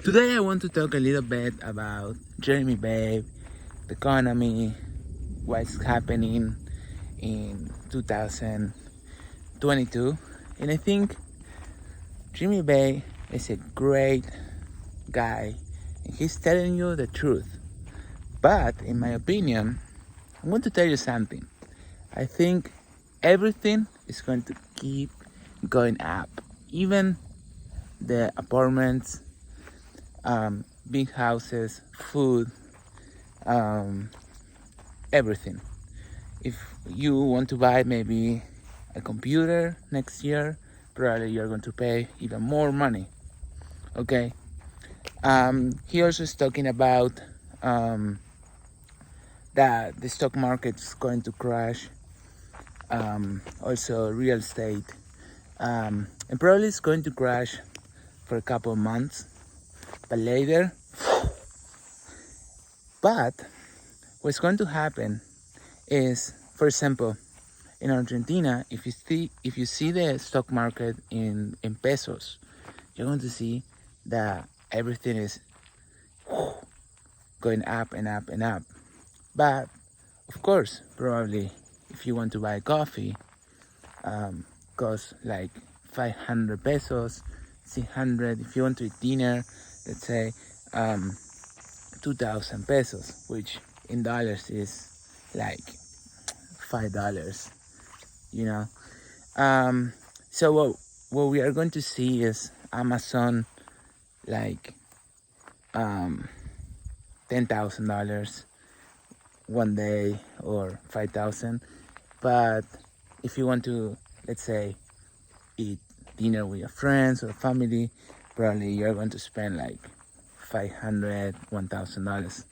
Today I want to talk a little bit about Jeremy Babe, the economy, what's happening in 2022. And I think Jeremy Babe is a great guy and he's telling you the truth. But in my opinion, I want to tell you something. I think everything is going to keep going up. Even the apartments, big houses, food, um, everything. If you want to buy maybe a computer next year, probably you're going to pay even more money. Okay. He also is talking about that the stock market is going to crash. Also, real estate, and probably it's going to crash for a couple of months, but later. But what's going to happen is, for example, in Argentina, if you see the stock market in pesos, you're going to see that everything is going up and up and up. But of course, probably if you want to buy coffee, costs like 500 pesos, 600. If you want to eat dinner, let's say 2,000 pesos, which in dollars is like $5. You know. Um, so what we are going to see is Amazon like $10,000 one day or 5,000. But if you want to, let's say, eat dinner with your friends or family, probably you're going to spend like $500, $1,000.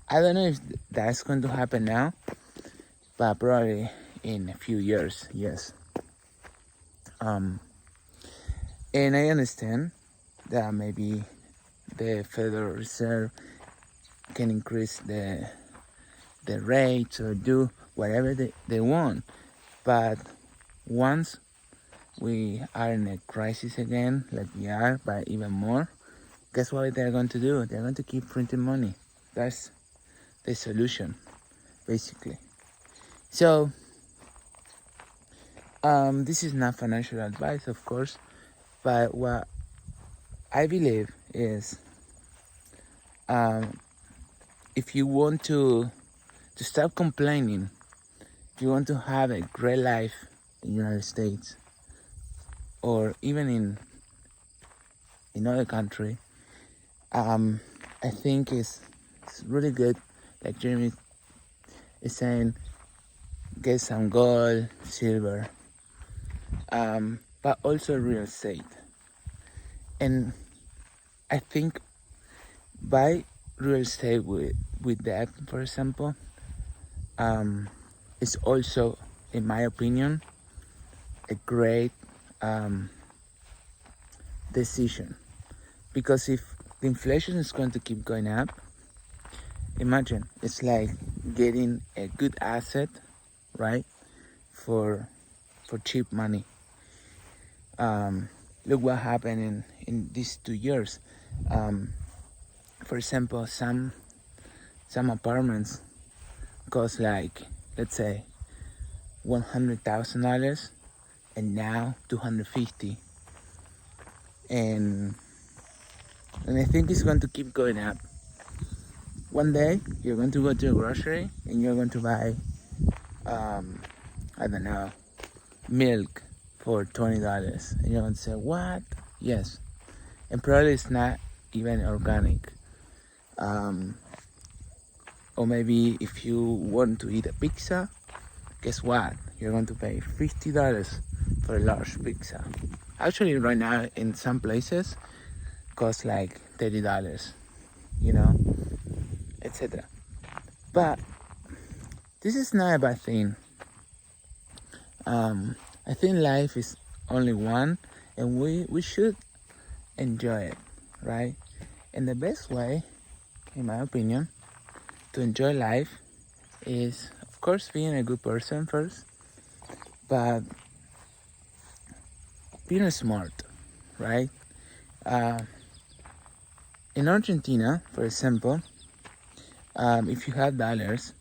I don't know if that's going to happen now, but probably in a few years, yes. And I understand that maybe the Federal Reserve can increase the rates or do whatever they want. But once we are in a crisis again, like we are, but even more, guess what they're going to do? They're going to keep printing money. That's the solution, basically. So, this is not financial advice, of course, but what I believe is, if you want to stop complaining, if you want to have a great life in the United States or even in other country, I think it's really good. Like Jeremy is saying, get some gold, silver, but also real estate. And I think buy real estate with that, for example, is also, in my opinion, a great decision. Because if the inflation is going to keep going up, imagine it's like getting a good asset, right, for cheap money. Look what happened in these 2 years. For example, some apartments cost like, let's say, $100,000, and now 250, and I think it's going to keep going up. One day you're going to go to a grocery and you're going to buy, I don't know, milk for $20, and you're going to say, what? Yes. And probably it's not even organic. Or maybe if you want to eat a pizza, guess what? You're going to pay $50 for a large pizza. Actually, right now in some places, costs like $30, etc. But this is not a bad thing. I think life is only one, and we should enjoy it, right? And the best way, in my opinion, to enjoy life is, of course, being a good person first, but being smart, right? in Argentina, for example, if you have dollars,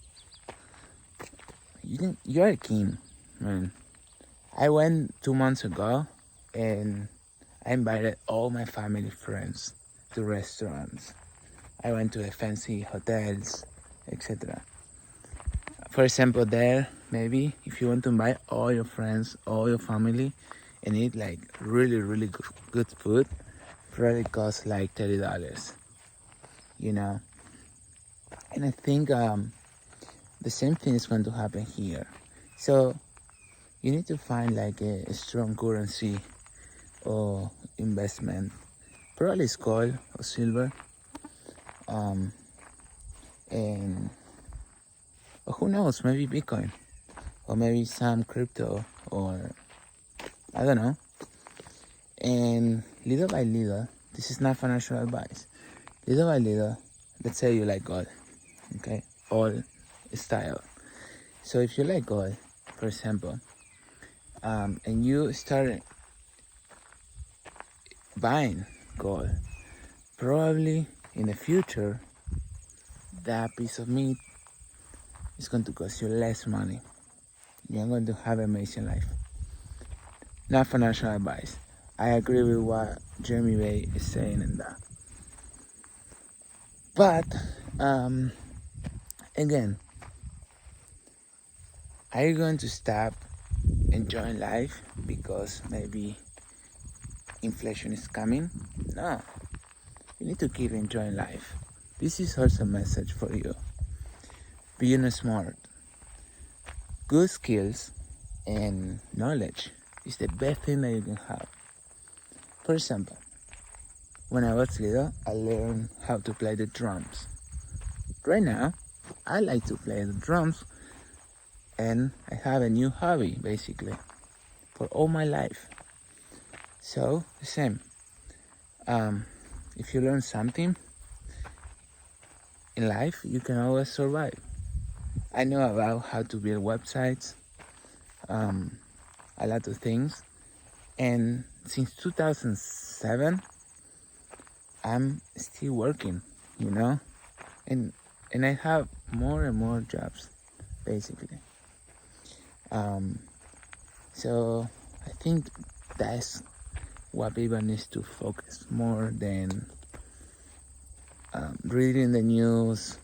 you're a king, man. I went 2 months ago, and I invited all my family friends to restaurants. I went to the fancy hotels, etc. For example, there, maybe if you want to invite all your friends, all your family, and eat like really, really good food, probably costs like $30, you know. And I think the same thing is going to happen here. So you need to find like a strong currency or investment. Probably it's gold or silver, and or who knows, maybe Bitcoin or maybe some crypto, or I don't know. And little by little, this is not financial advice. Little by little, let's say you like gold, okay, all style. So if you like gold, for example, and you start buying gold, probably in the future, that piece of meat is going to cost you less money. You're going to have an amazing life. Not financial advice. I agree with what Jeremy Bay is saying in that. But again, are you going to stop enjoying life because maybe inflation is coming? No. You need to keep enjoying life. This is also a message for you. Being smart. Good skills and knowledge is the best thing that you can have. For example, when I was little, I learned how to play the drums. Right now, I like to play the drums, and I have a new hobby, basically, for all my life. So, the same. If you learn something in life, you can always survive. I know about how to build websites, a lot of things, and since 2007, I'm still working, you know, and I have more and more jobs, basically. So I think that's what people need to focus more than reading the news,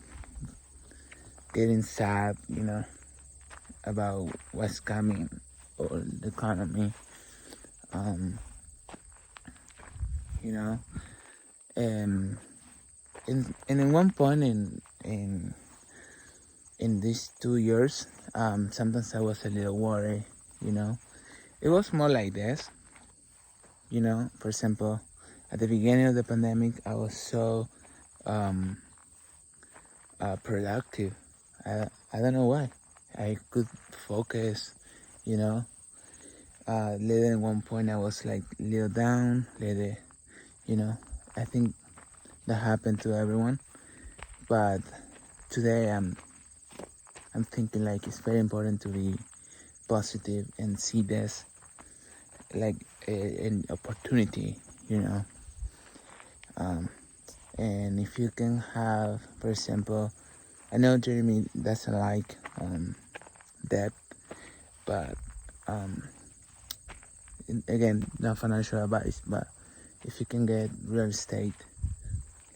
getting sad, you know, about what's coming or the economy, you know. And in one point in these 2 years, sometimes I was a little worried, you know. It was more like this, you know. For example, at the beginning of the pandemic, I was so productive. I don't know why. I could focus, you know. Later at one point I was like a little down, later, you know. I think that happened to everyone. But today I'm thinking like it's very important to be positive and see this like an opportunity, you know. And if you can have, for example, I know Jeremy doesn't like debt, but again, not financial advice, but if you can get real estate,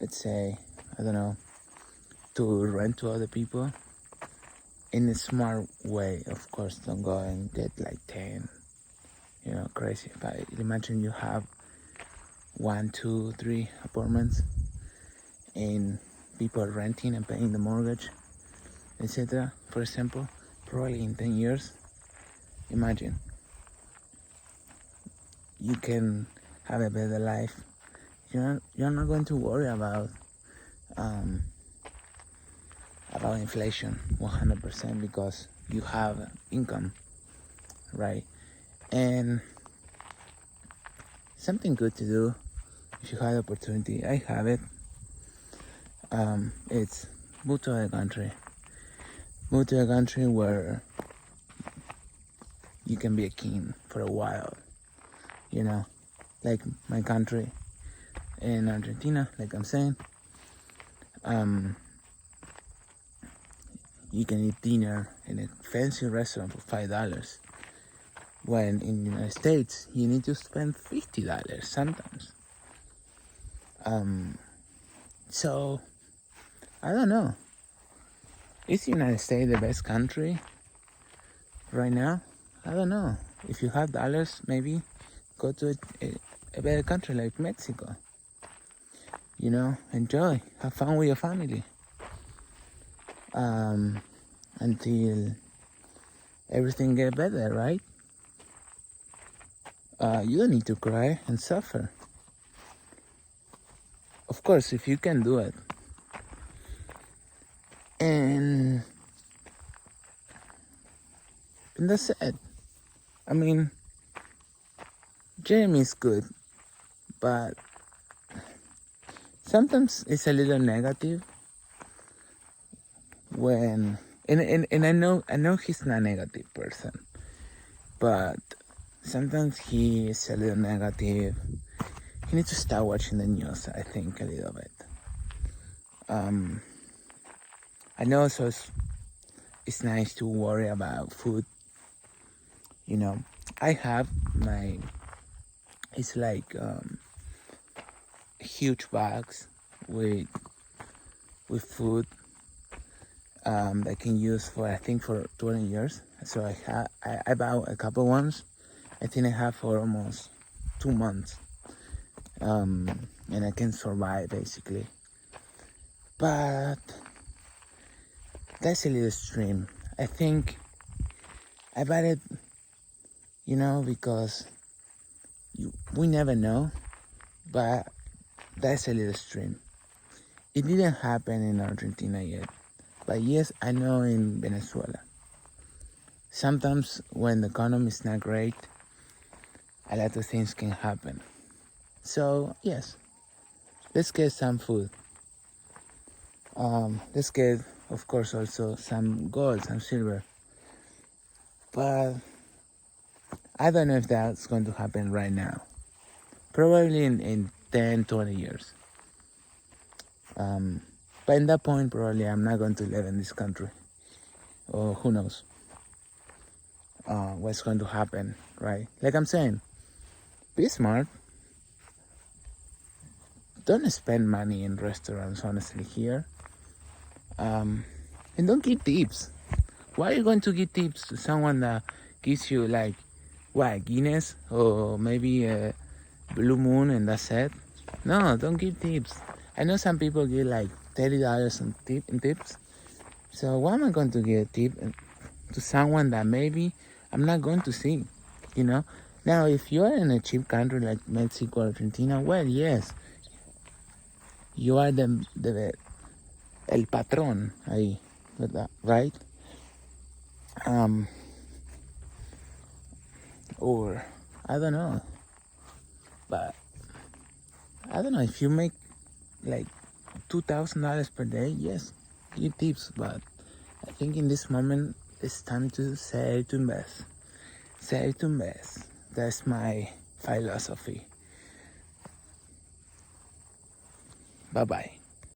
let's say, I don't know, to rent to other people in a smart way, of course, don't go and get like 10, you know, crazy. If I imagine you have 1, 2, 3 apartments and people are renting and paying the mortgage, etc. For example, probably in 10 years, imagine you can have a better life. You're not going to worry about inflation 100% because you have income, right? And something good to do if you have the opportunity. I have it. It's move to a country. Move to a country where you can be a king for a while. You know, like my country. in Argentina, like I'm saying, you can eat dinner in a fancy restaurant for $5. When in the United States, you need to spend $50 sometimes. So, I don't know. Is the United States the best country right now? I don't know. If you have dollars, maybe go to a better country like Mexico. You know, enjoy, have fun with your family. Until everything get better, right? You don't need to cry and suffer. Of course, if you can do it. And that's it. I mean, Jeremy is good, but sometimes it's a little negative when and I know he's not a negative person, but sometimes he is a little negative. He needs to start watching the news, I think, a little bit. I know so it's nice to worry about food. You know, I have it's like huge bags with food I can use for, I think, for 20 years. So I bought a couple ones. I think I have for almost 2 months. And I can survive basically. But that's a little extreme. I think I bought it, you know, because we never know. But that's a little extreme. It didn't happen in Argentina yet. But yes, I know in Venezuela. Sometimes when the economy is not great, a lot of things can happen. So yes, let's get some food. Let's get, of course, also some gold, some silver. But I don't know if that's going to happen right now. Probably in 10, 20 years. But in that point, probably I'm not going to live in this country. Or who knows what's going to happen, right? Like I'm saying, be smart. Don't spend money in restaurants, honestly, here. And don't give tips. Why are you going to give tips to someone that gives you, like, what, Guinness? Or maybe a Blue Moon and that's it? No, don't give tips. I know some people give like $30 in tips. So why am I going to give a tip to someone that maybe I'm not going to see? You know? Now, if you're in a cheap country like Mexico or Argentina, well, yes. You are the el patrón ahí, right? Or I don't know. But I don't know, if you make like $2,000 per day, yes, give tips. But I think in this moment it's time to save to invest. Save to invest. That's my philosophy. Bye bye.